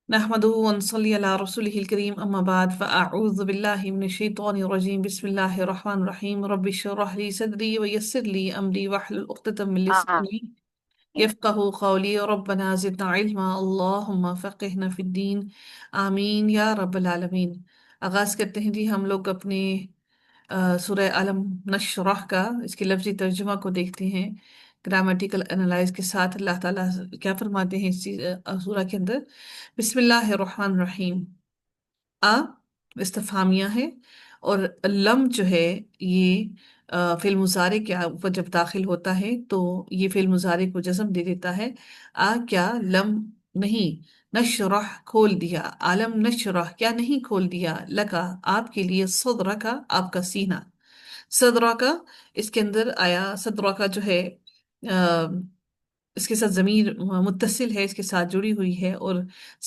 نحمده ونصلي على رسوله الكريم أما بعد فأعوذ بالله من الشيطان الرجيم بسم الله الرحمن الرحيم رب اشرح لي صدري ويسر لي أمري واحلل عقدة من لساني آمين. يفقه قولي ربنا زدنا علما اللهم فقهنا في الدين آمین یا رب العالمین۔ آغاز کرتے ہیں جی ہم لوگ اپنے سورہ علم نشرح کا اس کے لفظی ترجمہ کو دیکھتے ہیں گرامیٹیکل انالائز کے ساتھ۔ اللہ تعالیٰ کیا فرماتے ہیں اس سورہ کے اندر؟ بسم اللہ الرحمن الرحیم۔ آ استفہامیہ ہے، اور لم جو ہے یہ فعل مضارع کے اوپر جب داخل ہوتا ہے تو یہ فعل مضارع کو جزم دے دیتا ہے۔ کیا لم نہیں، نشرح کھول دیا، عالم نشرح کیا نہیں کھول دیا، لکا آپ کے لیے، صدرہ کا آپ کا سینہ، صدرہ کا اس کے اندر آیا، صدرہ کا جو ہے آ، اس کے ساتھ ضمیر متصل ہے، اس کے ساتھ جڑی ہوئی ہے، اور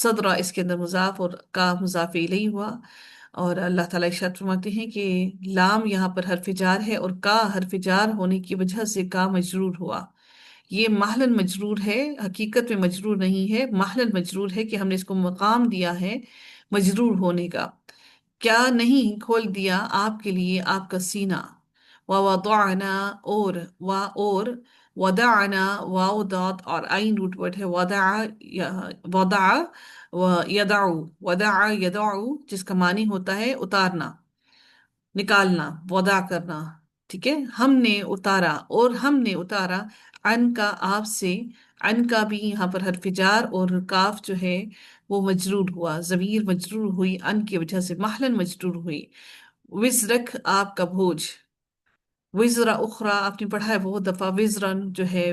صدرہ اس کے اندر مضاف اور کا مضاف الیہ ہوا۔ اور اللہ تعالیٰ ارشاد فرماتے ہیں کہ لام یہاں پر حرف جار ہے، اور کا حرف جار ہونے کی وجہ سے کا مجرور ہوا۔ یہ محلاً مجرور ہے، حقیقت میں مجرور نہیں ہے، محلاً مجرور ہے کہ ہم نے اس کو مقام دیا ہے مجرور ہونے کا۔ کیا نہیں کھول دیا آپ کے لیے آپ کا سینہ، وَوَضَعْنَا اور وَدَعْنَا واو دات اور عین روٹ ورڈ ہے، وضع یدعو، وضع یدعو جس کا معنی ہوتا ہے اتارنا، نکالنا، وضع کرنا، ٹھیک ہے۔ ہم نے اتارا، اور ہم نے اتارا، ان کا آپ سے، ان کا بھی یہاں پر حرف جار اور کاف جو ہے وہ مجرور ہوا، ضمیر مجرور ہوئی، ان کی وجہ سے محلاً مجرور ہوئی۔ وزرک آپ کا بوجھ، وزرا اخرى آپ نے پڑھا ہے بہت دفعہ، وزرن جو ہے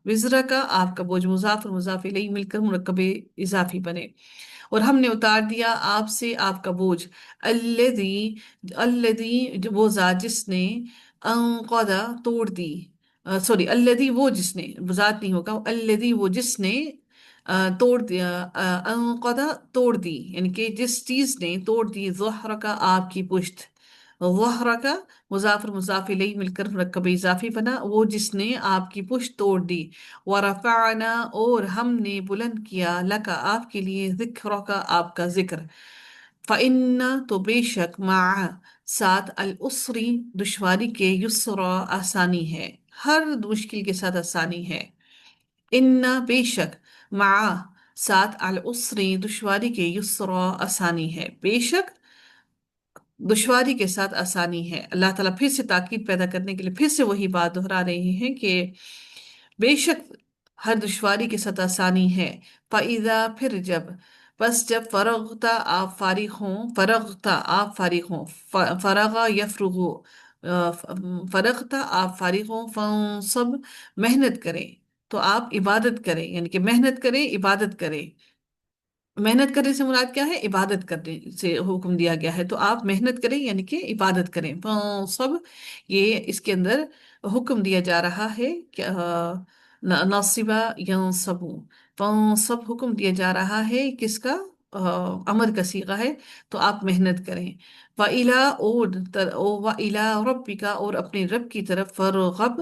وزرا کا آپ کا بوجھ، مضاف اور مضاف الیہ مل کر مرکب اضافی بنے۔ اور ہم نے اتار دیا آپ سے آپ کا بوجھ، الذی الذی وہ ذات جس نے، انقض توڑ دی، سوری الذی وہ جس نے، ذات نہیں ہوگا، الذی وہ جس نے توڑ دیا، انقض توڑ دی، یعنی کہ جس چیز نے توڑ دی، ظہرک آپ کی پشت، ظہرک مضاف اور مضاف الیہ مل کر مرکب اضافی بنا، وہ جس نے آپ کی پشت توڑ دی۔ ورفعنا اور ہم نے بلند کیا، لکا آپ کے لیے، ذکرک آپ کا ذکر۔ فَإِنَّ تو بے شک، مع ساتھ، العسری دشواری کے، یسرا آسانی ہے، ہر مشکل کے ساتھ آسانی ہے۔ ان بے شک، مع ساتھ، العسری دشواری کے، یسرا آسانی ہے، بے شک دشواری کے ساتھ آسانی ہے۔ اللہ تعالیٰ پھر سے تاکید پیدا کرنے کے لیے پھر سے وہی بات دہرا رہے ہیں کہ بے شک ہر دشواری کے ساتھ آسانی ہے۔ فَإِذَا پھر جب، بس جب، فرغتا آپ فارغ ہوں، فرغتا آپ فارغ ہوں، فرغا یفرغو، فرغتا آپ فارغ ہوں، فانصب محنت کریں، تو آپ عبادت کریں، یعنی کہ محنت کریں، عبادت کریں۔ محنت کرنے سے مراد کیا ہے؟ عبادت کرنے سے حکم دیا گیا ہے، تو آپ محنت کریں یعنی کہ عبادت کریں۔ سب یہ اس کے اندر حکم دیا جا رہا ہے کہ ناصبہ ینصبو، سب حکم دیا جا رہا ہے کس کا؟ امر کا صیغہ ہے، تو آپ محنت کریں۔ وَإِلَىٰ وَإِلَىٰ رَبِّكَ اور اپنے رب کی طرف، فرغب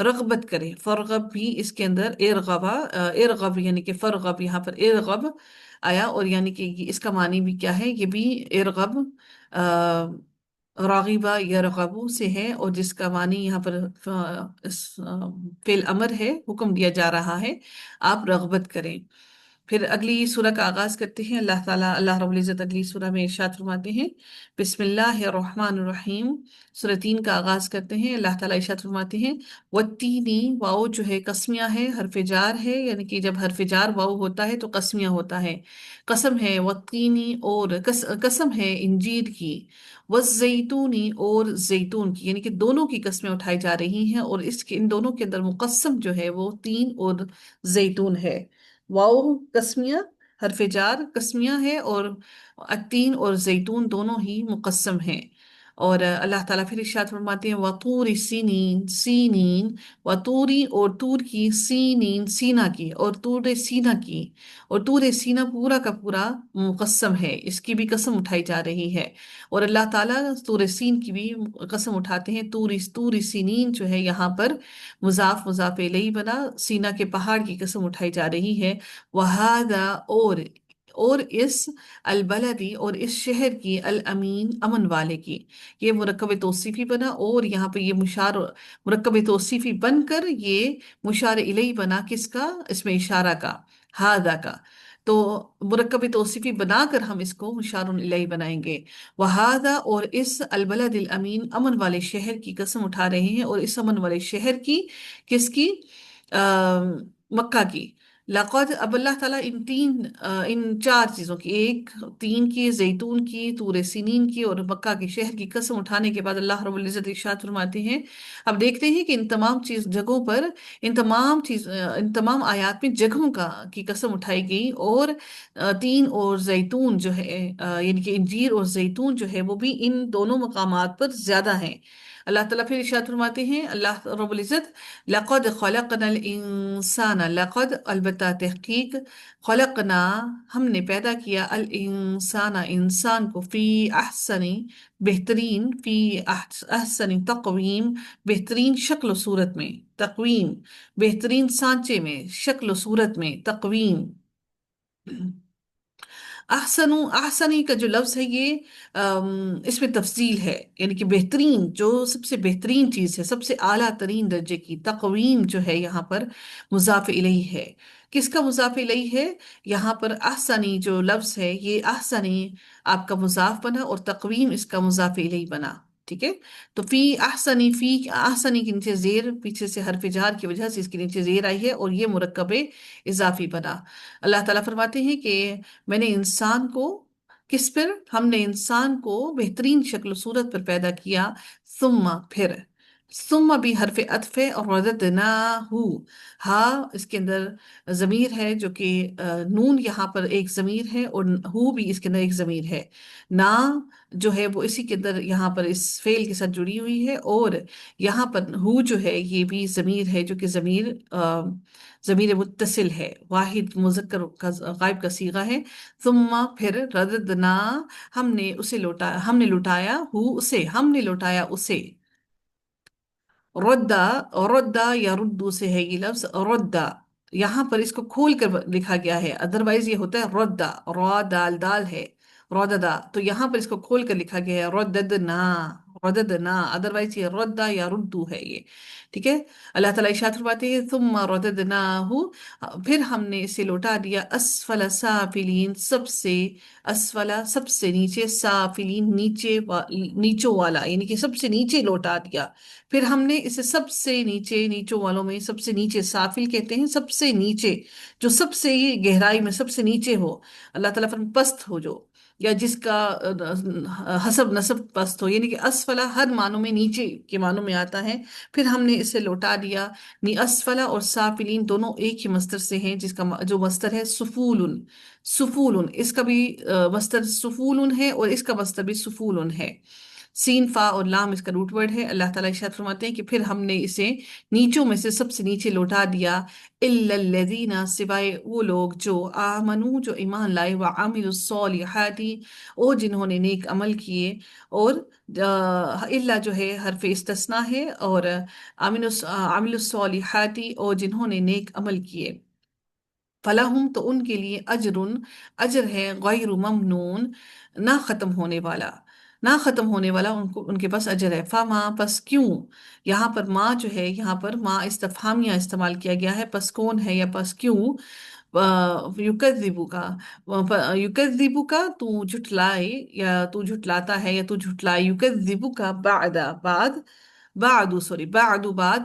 رغبت کریں، فرغب بھی اس کے اندر ارغبا، ارغب یعنی کہ فرغب یہاں پر ارغب آیا، اور یعنی کہ اس کا معنی بھی کیا ہے؟ یہ بھی ارغب راغبہ یا رغبو سے ہے، اور جس کا معنی یہاں پر فعل امر ہے، حکم دیا جا رہا ہے آپ رغبت کریں۔ پھر اگلی سورہ کا آغاز کرتے ہیں۔ اللہ تعالیٰ، اللہ رب العزت اگلی سورہ میں ارشاد فرماتے ہیں، بسم اللہ الرحمن الرحیم، سورہ 3 کا آغاز کرتے ہیں۔ اللہ تعالیٰ ارشاد فرماتے ہیں، والتینی واؤ جو ہے قسمیہ ہے، حرف جار ہے، یعنی کہ جب حرف جار واؤ ہوتا ہے تو قسمیہ ہوتا ہے، قسم ہے، والتینی اور قسم ہے انجیر کی، والزیتونی اور زیتون کی، یعنی کہ دونوں کی قسمیں اٹھائی جا رہی ہیں، اور اس کے ان دونوں کے اندر مقسم جو ہے وہ تین اور زیتون ہے۔ واؤ قسمیہ، حرف جار قسمیہ ہے، اور التین اور زیتون دونوں ہی مقسم ہیں۔ اور اللہ تعالیٰ پھر ارشاد فرماتے ہیں، وَطُورِ سِینِین، سینین، وَطُوری اور طور کی، سینین سینا کی، اور طور سینا کی، اور طور سینا پورا کا پورا مقسم ہے، اس کی بھی قسم اٹھائی جا رہی ہے۔ اور اللہ تعالیٰ طور سین کی بھی قسم اٹھاتے ہیں، طور سینین جو ہے یہاں پر مضاف الیہ بنا، سینا کے پہاڑ کی قسم اٹھائی جا رہی ہے۔ وَهَذَا اور اور اس البلدی اور اس شہر کی الامین امن والے کی. یہ مرکب توصیفی بنا اور یہاں پہ یہ مرکب توصیفی بن کر یہ مشار الیہ بنا کس کا؟ اس میں اشارہ کا، ہاذا کا. تو مرکب توصیفی بنا کر ہم اس کو مشار الیہ بنائیں گے. وہذا اور اس البلد الامین امن والے شہر کی قسم اٹھا رہے ہیں، اور اس امن والے شہر کی کس کی؟ مکہ کی. لقد اب اللہ تعالیٰ ان چار چیزوں کی، ایک تین کی، زیتون کی، طور سینین کی اور مکہ کے شہر کی قسم اٹھانے کے بعد اللہ رب العزت ارشاد فرماتے ہیں. اب دیکھتے ہیں کہ ان تمام جگہوں پر، ان تمام آیات میں جگہوں کی قسم اٹھائی گئی، اور تین اور زیتون جو ہے، یعنی کہ انجیر اور زیتون جو ہے وہ بھی ان دونوں مقامات پر زیادہ ہیں. اللہ تعالیٰ پھر ارشاد فرماتے ہیں اللہ رب العزت: لقد خلقنا الانسان، لقد البتہ تحقیق، خلقنا ہم نے پیدا کیا، الانسان انسان کو، فی احسنی بہترین، فی احسنی تقویم بہترین شکل و صورت میں، تقویم بہترین سانچے میں، شکل و صورت میں، تقویم. احسنی کا جو لفظ ہے یہ اس میں تفصیل ہے، یعنی کہ بہترین، جو سب سے بہترین چیز ہے، سب سے اعلیٰ ترین درجے کی. تقویم جو ہے یہاں پر مضاف الیہ ہے. کس کا مضاف الیہ ہے؟ یہاں پر احسنی جو لفظ ہے یہ احسنی آپ کا مضاف بنا اور تقویم اس کا مضاف الیہ بنا. ٹھیک ہے. تو فی احسنی کے نیچے زیر، پیچھے سے حرف جار کی وجہ سے اس کے نیچے زیر آئی ہے اور یہ مرکب اضافی بنا. اللہ تعالیٰ فرماتے ہیں کہ میں نے انسان کو، کس پر؟ ہم نے انسان کو بہترین شکل و صورت پر پیدا کیا. ثم پھر، ثم بھی حرف عطف ہے، اور رددناہ، ہاں اس کے اندر ضمیر ہے جو کہ نون یہاں پر ایک ضمیر ہے، اور ہو بھی اس کے اندر ایک ضمیر ہے. نا جو ہے وہ اسی کے اندر یہاں پر اس فعل کے ساتھ جڑی ہوئی ہے، اور یہاں پر ہو جو ہے یہ بھی ضمیر ہے جو کہ ضمیر متصل ہے، واحد مذکر کا غائب کا صیغہ ہے. ثم پھر، رددنا ہم نے لوٹایا، ہم نے لوٹایا اسے. ردا، ردا یا ردو سے ہے یہ لفظ. ردا یہاں پر اس کو کھول کر لکھا گیا ہے، ادروائز یہ ہوتا ہے ردا، را دال دال ہے، رددا، تو یہاں پر اس کو کھول کر لکھا گیا ہے رددنا، رددنا، ادروائز یہ ردا یا ردو ہے یہ. ٹھیک ہے. اللہ تعالیٰ ارشاد فرماتے ہیں ثم رددناہ، پھر ہم نے اسے لوٹا دیا، اسفل سافلین، سب سے اسفلا سب سے نیچے، سافلین نیچوں والا، یعنی کہ سب سے نیچے لوٹا دیا. پھر ہم نے اسے سب سے نیچے، نیچوں والوں میں سب سے نیچے، سافل کہتے ہیں سب سے نیچے، جو سب سے گہرائی میں سب سے نیچے ہو. اللہ تعالیٰ پست ہو جو، یا جس کا حسب نسب پست ہو، یعنی کہ اسفلا ہر معنوں میں نیچے کے معنوں میں آتا ہے. پھر ہم نے اسے لوٹا دیا. اسفلا اور سافلین دونوں ایک ہی مصدر سے ہیں، جس کا جو مصدر ہے سفول. سفول اس کا بھی مصدر سفول ہے، اور اس کا مصدر بھی سفول ہے. سین، فا اور لام اس کا روٹ ورڈ ہے. اللہ تعالیٰ ارشاد فرماتے ہیں کہ پھر ہم نے اسے نیچوں میں سے سب سے نیچے لوٹا دیا. الا الذین، سوائے وہ لوگ جو آمنو جو ایمان لائے، وعملوا الصالحات اور جنہوں نے نیک عمل کیے. اور الا جو ہے حرف استثناء ہے، اور عملوا الصالحات اور جنہوں نے نیک عمل کیے. فلہم تو ان کے لیے اجر ہے، غیر ممنون نہ ختم ہونے والا، نہ ختم ہونے والا، ان کے پاس اجر ہے. فما پس کیوں، یہاں پر ماں جو ہے، یہاں پر ماں استفہامیہ استعمال کیا گیا ہے. پس کون ہے یا پس کیوں؟ یکذبو کا، یکذبو کا تو جھٹلائے، یا تو جھٹلاتا ہے، یا تو جھٹلائے. یکذبو کا بعد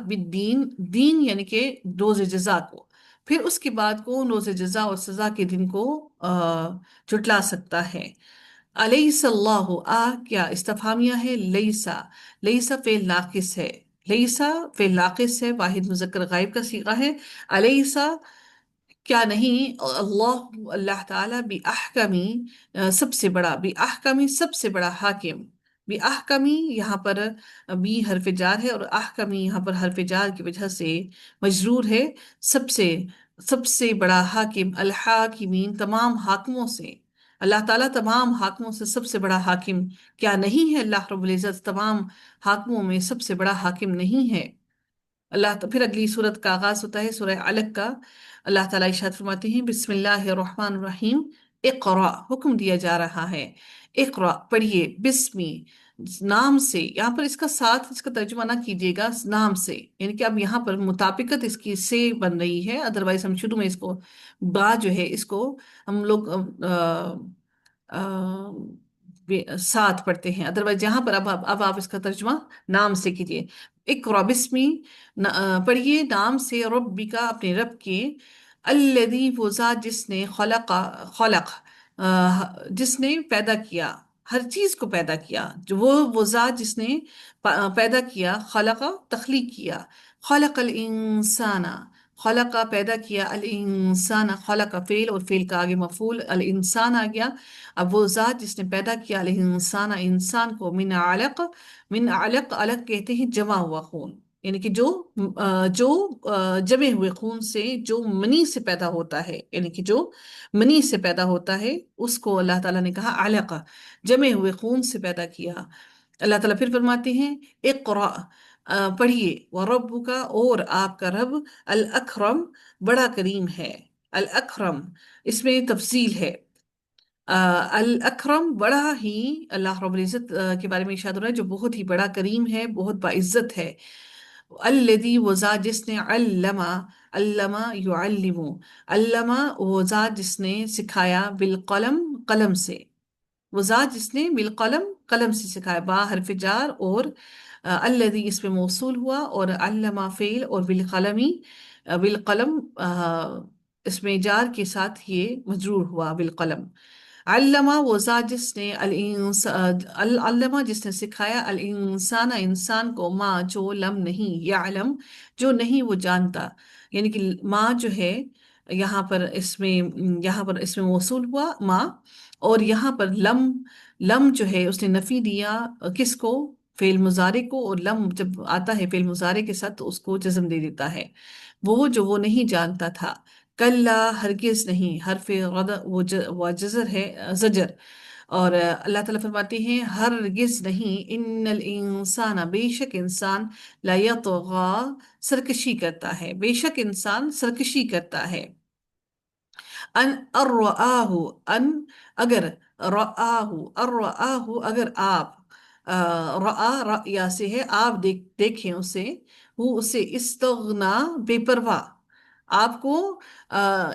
بالدین، دین یعنی کہ روز جزا کو. پھر اس کے بعد کون روز جزا اور سزا کے دن کو جھٹلا سکتا ہے؟ الیس اللہ، کیا استفہامیہ ہے. لیسا، لیسا فعل ناقص ہے، لیسا فعل ناقص ہے، واحد مذکر غائب کا صیغہ ہے. الیسا کیا نہیں، اللہ تعالیٰ بھی احکمی سب سے بڑا، بھی احکمی سب سے بڑا حاکم. بھی احکمی یہاں پر بھی حرف جار ہے، اور احکمی یہاں پر حرف جار کی وجہ سے مجرور ہے. سب سے بڑا حاکم، الحاکمین تمام حاکموں سے. اللہ تعالیٰ تمام حاکموں سے سب سے بڑا حاکم کیا نہیں ہے؟ اللہ رب العزت تمام حاکموں میں سب سے بڑا حاکم نہیں ہے. پھر اگلی سورت کا آغاز ہوتا ہے سورہ علق کا. اللہ تعالیٰ ارشاد فرماتے ہیں بسم اللہ الرحمن الرحیم. اقرا حکم دیا جا رہا ہے، اقرا پڑھیے، بسمی نام سے، یہاں پر اس کا ساتھ اس کا ترجمہ نہ کیجیے گا نام سے، یعنی کہ اب یہاں پر مطابقت اس کی سے بن رہی ہے، ادروائز ہم شروع میں اس کو با جو ہے اس کو ہم لوگ ساتھ پڑھتے ہیں، ادروائز یہاں پر اب آپ اس کا ترجمہ نام سے کیجیے۔ اقرا بسمی پڑھیے نام سے، ربی کا اپنے رب کے، الذی وہ ذات جس نے خلق جس نے پیدا کیا، ہر چیز کو پیدا کیا، جو وہ ذات جس نے پیدا کیا، خلق تخلیق کیا، خلق الانسان، خلق پیدا کیا، الانسان خلق فعل اور فعل کا آگے مفعول الانسان آ گیا، اب وہ ذات جس نے پیدا کیا الانسان انسان کو، من علق، من علق، علق کہتے ہیں جمع ہوا خون، یعنی کہ جو جمے ہوئے خون سے، جو منی سے پیدا ہوتا ہے، یعنی کہ جو منی سے پیدا ہوتا ہے اس کو اللہ تعالیٰ نے کہا علق، جمے ہوئے خون سے پیدا کیا۔ اللہ تعالیٰ پھر فرماتے ہیں اقرأ، پڑھیے، وربک، اور آپ کا رب، الاکرم، بڑا کریم ہے، الاکرم اس میں تفصیل ہے، الاکرم بڑا ہی، اللہ رب العزت کے بارے میں ارشاد ہو رہا ہے جو بہت ہی بڑا کریم ہے، بہت باعزت ہے، الذی وہ ذات جس نے علم، علم یعلم، علم وہ ذات جس نے سکھایا، بالقلم قلم سے، وہ ذات جس نے بالقلم قلم سے سکھایا، با حرف جار اور الذی اس میں موصول ہوا، اور علم فعل اور بالقلمی، بالقلم اس میں جار کے ساتھ یہ مجرور ہوا بالقلم، علامہ وہ ذات جس نے علامہ جس نے سکھایا، الانسان انسان کو، ماں جو لم نہیں، یعلم جو نہیں وہ جانتا، یعنی کہ ماں جو ہے یہاں پر اس میں موصول ہوا ماں، اور یہاں پر لم، لم جو ہے اس نے نفی دیا کس کو، فعل مضارع کو، اور لم جب آتا ہے فعل مضارع کے ساتھ تو اس کو جزم دے دیتا ہے، وہ نہیں جانتا تھا، کلا ہرگز نہیں، حرف غد وہ جزر ہے، زجر، اور اللہ تعالیٰ فرماتے ہیں ہرگز نہیں، ان الانسان بے شک انسان، لا یطغی سرکشی کرتا ہے، بے شک انسان سرکشی کرتا ہے، ان ارآہ، ان اگر، رآہ، ارآہ اگر آپ، رآ رأیا سے ہے، آپ دیکھیں اسے، وہ اسے، استغنا بے پرواہ، آپ کو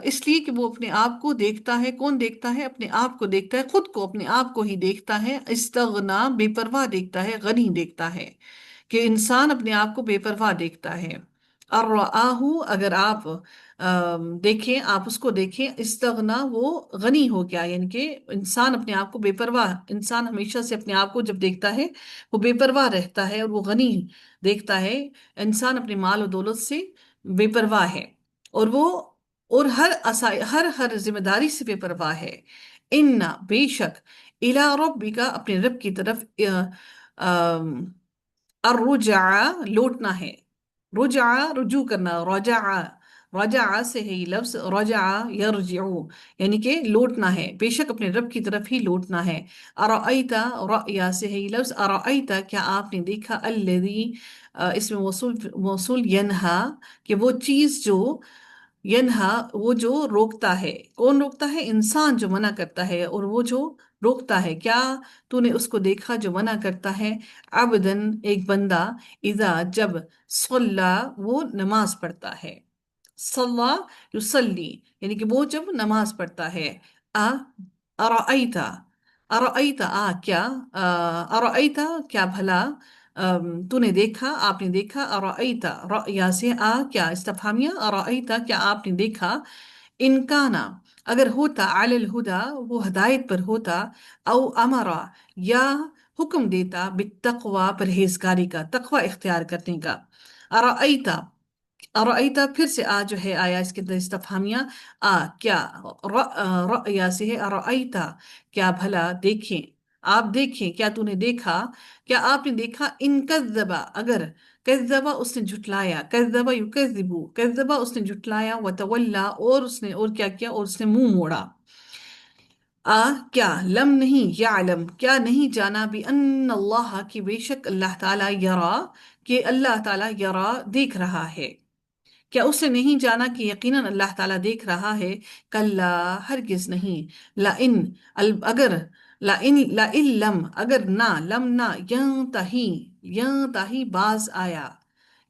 اس لیے کہ وہ اپنے آپ کو دیکھتا ہے، کون دیکھتا ہے؟ اپنے آپ کو دیکھتا ہے، خود کو اپنے آپ کو ہی دیکھتا ہے، استغنا بے پرواہ دیکھتا ہے، غنی دیکھتا ہے، کہ انسان اپنے آپ کو بے پرواہ دیکھتا ہے، ارآہ اگر آپ دیکھیں، آپ اس کو دیکھیں، استغنا وہ غنی ہو گیا، یعنی کہ انسان اپنے آپ کو بے پرواہ، انسان ہمیشہ سے اپنے آپ کو جب دیکھتا ہے وہ بے پرواہ رہتا ہے، اور وہ غنی دیکھتا ہے، انسان اپنے مال و دولت سے بے پرواہ ہے، اور وہ اور ہر ذمہ داری سے بے پرواہ ہے، ان بے شک، الی ربک اپنے رب کی طرف، الرجع لوٹنا ہے، رجع رجوع کرنا، رجع، رجع سے ہے یہ لفظ، رجع یرجع، یعنی کہ لوٹنا ہے، بے شک اپنے رب کی طرف ہی لوٹنا ہے، ارأیت، رأیا سے ہے یہ لفظ، ارأیت کیا آپ نے دیکھا، الذی اس میں موصول ینہا، کہ وہ چیز جو، ینہا وہ جو روکتا ہے، کون روکتا ہے؟ انسان جو منع کرتا ہے، اور وہ جو روکتا ہے، کیا تو نے اس کو دیکھا جو منع کرتا ہے، عبدن ایک بندہ، اذا جب، صلی وہ نماز پڑھتا ہے، صلی یصلی یعنی کہ وہ جب نماز پڑھتا ہے، ارأیت، ارأیت کیا، ارأیت کیا بھلا، تو نے دیکھا، آپ نے دیکھا، ارأیت رأیا سے کیا استفہامیہ، ارأیت کیا آپ نے دیکھا، ان کانا اگر ہوتا، علی الہدی وہ ہدایت پر ہوتا، او امرا یا حکم دیتا، بالتقوی پرہیزگاری کا، تقوی اختیار کرنے کا، ارأیت، ارأیتا پھر سے جو ہے آیا اس کے اندر استفہامیہ، کیا، رأیا سے ہے، ارأیتا کیا بھلا دیکھیں، آپ دیکھیں، کیا تو نے دیکھا، کیا آپ نے دیکھا، ان کذبا اگر، کذبا اس نے جھٹلایا، کذبا یکذبو، کذبا اس نے جھٹلایا، وتولا اور اس نے اور کیا کیا، اور اس نے منہ موڑا، کیا، لم نہیں، یعلم کیا نہیں جانا، بأن اللہ کی بے شک اللہ تعالیٰ، یرا کہ اللہ تعالیٰ، یرا دیکھ رہا ہے، کیا اس نے نہیں جانا کہ یقیناً اللہ تعالیٰ دیکھ رہا ہے؟ کلا، ہرگز نہیں، لئن، اگر، لئن لم، اگر نہ، لم نہ، ینتہی، ینتہی باز آیا،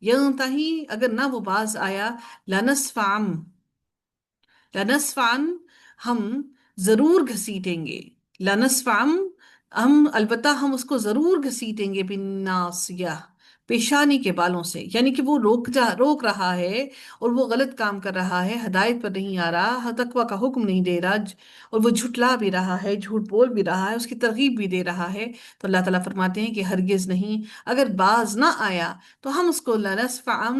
ینتہی اگر نہ وہ باز آیا، لنسفعم، لنسفعن، ہم ضرور گھسیٹیں گے، لنسفعم، ہم البتہ ہم اس کو ضرور گھسیٹیں گے، بالناصیہ، پیشانی کے بالوں سے، یعنی کہ وہ روک رہا ہے اور وہ غلط کام کر رہا ہے، ہدایت پر نہیں آ رہا، تقوی کا حکم نہیں دے رہا، اور وہ جھٹلا بھی رہا ہے، جھوٹ بول بھی رہا ہے، اس کی ترغیب بھی دے رہا ہے، تو اللہ تعالیٰ فرماتے ہیں کہ ہرگز نہیں، اگر باز نہ آیا تو ہم اس کو لنسفعن،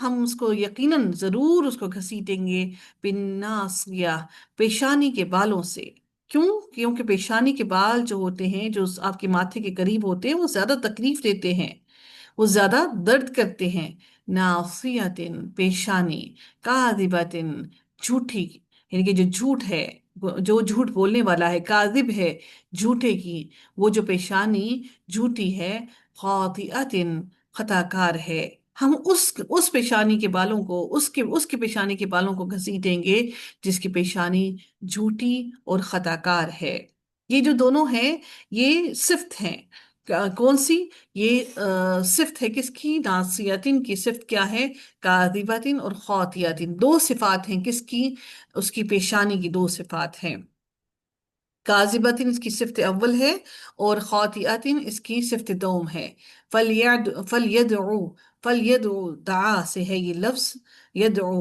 ہم اس کو یقیناً ضرور اس کو گھسیٹیں گے، بالناصیہ، پیشانی کے بالوں سے۔ کیوں؟ کیونکہ پیشانی کے بال جو ہوتے ہیں، جو آپ کے ماتھے کے قریب ہوتے ہیں، وہ زیادہ تکلیف دیتے ہیں، وہ زیادہ درد کرتے ہیں۔ ناصیتن، پیشانی، کاذبتن، جھوٹی، یعنی کہ جو جھوٹ ہے، جو جھوٹ بولنے والا ہے، کاذب ہے، جھوٹے کی، وہ جو پیشانی جھوٹی ہے، خاطئتن، خطا کار ہے، ہم اس پیشانی کے بالوں کو، اس کے پیشانی کے بالوں کو گھسیٹیں گے جس کی پیشانی جھوٹی اور خطا کار ہے۔ یہ جو دونوں ہیں، یہ صفت ہیں، کون سی؟ یہ صفت ہے کس کی؟ ناصیتن کی صفت کیا ہے؟ کاذبتن اور خاطئتن، دو صفات ہیں کس کی؟ اس کی پیشانی کی دو صفات ہیں۔ کاذبتن اس کی صفت اول ہے، اور خاطئتن اس کی صفت دوم ہے۔ فلیدعو، فلیدعو، دعا سے ہے یہ لفظ، یدعو،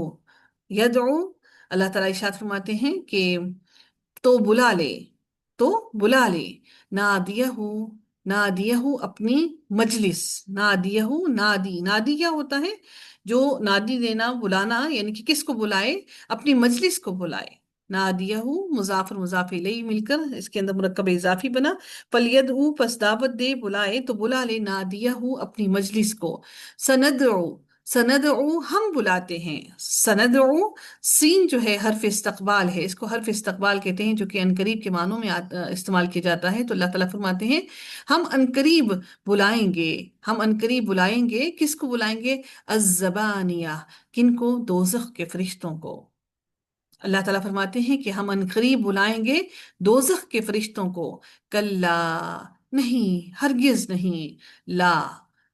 یدعو، اللہ تعالیٰ ارشاد فرماتے ہیں کہ تو بلا لے، تو بلا لے، نادیہ، نادیہ اپنی مجلس، نادیہ، نادی، نادی کیا ہوتا ہے؟ جو نادی دینا، بلانا، یعنی کہ کس کو بلائے؟ اپنی مجلس کو بلائے۔ نادیہ، مضاف اور مضاف الیہ مل کر اس کے اندر مرکب اضافی بنا، فلیدعو، پس دعوت دے، بلائے، تو بلا لے، نادیہ، اپنی مجلس کو، سندعو، سندعو، ہم بلاتے ہیں، سندعو، سین جو ہے حرف استقبال ہے، اس کو حرف استقبال کہتے ہیں، جو کہ عنقریب کے معنوں میں استعمال کیا جاتا ہے، تو اللہ تعالیٰ فرماتے ہیں ہم عنقریب بلائیں گے، ہم عنقریب بلائیں گے، کس کو بلائیں گے؟ الزبانیہ، کن کو؟ دوزخ کے فرشتوں کو۔ اللہ تعالیٰ فرماتے ہیں کہ ہم عنقریب بلائیں گے دوزخ کے فرشتوں کو، کلا، نہیں، ہرگز نہیں، لا،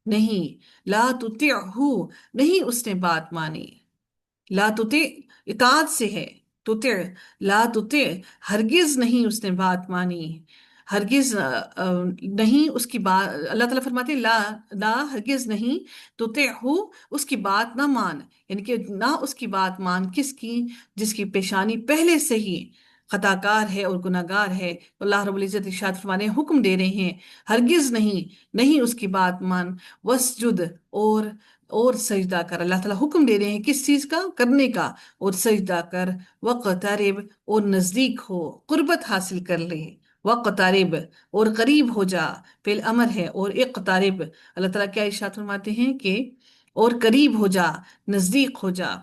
نہیں، لا تطعہ، نہیں اس نے بات مانی، لا تطع اطاعت سے ہے، تطع، لا تطع، ہرگز نہیں اس نے بات مانی، ہرگز نہیں اس کی بات، اللہ تعالیٰ فرماتے ہیں لا، لا، ہرگز نہیں، تطعہ، اس کی بات نہ مان، یعنی کہ نہ اس کی بات مان، کس کی؟ جس کی پیشانی پہلے سے ہی خطا کار ہے اور گناہ گار ہے۔ اللہ رب العزت ارشاد فرمانے ہیں، حکم دے رہے ہیں، ہرگز نہیں، نہیں اس کی بات مان، وسجد، اور سجدہ کر، اللہ تعالیٰ حکم دے رہے ہیں کس چیز کا؟ کرنے کا، اور سجدہ کر، وقترب، اور نزدیک ہو، قربت حاصل کر لے، وقترب، اور قریب ہو جا، فعل امر ہے، اور اقترب، اللہ تعالیٰ کیا ارشاد فرماتے ہیں کہ اور قریب ہو جا، نزدیک ہو جا،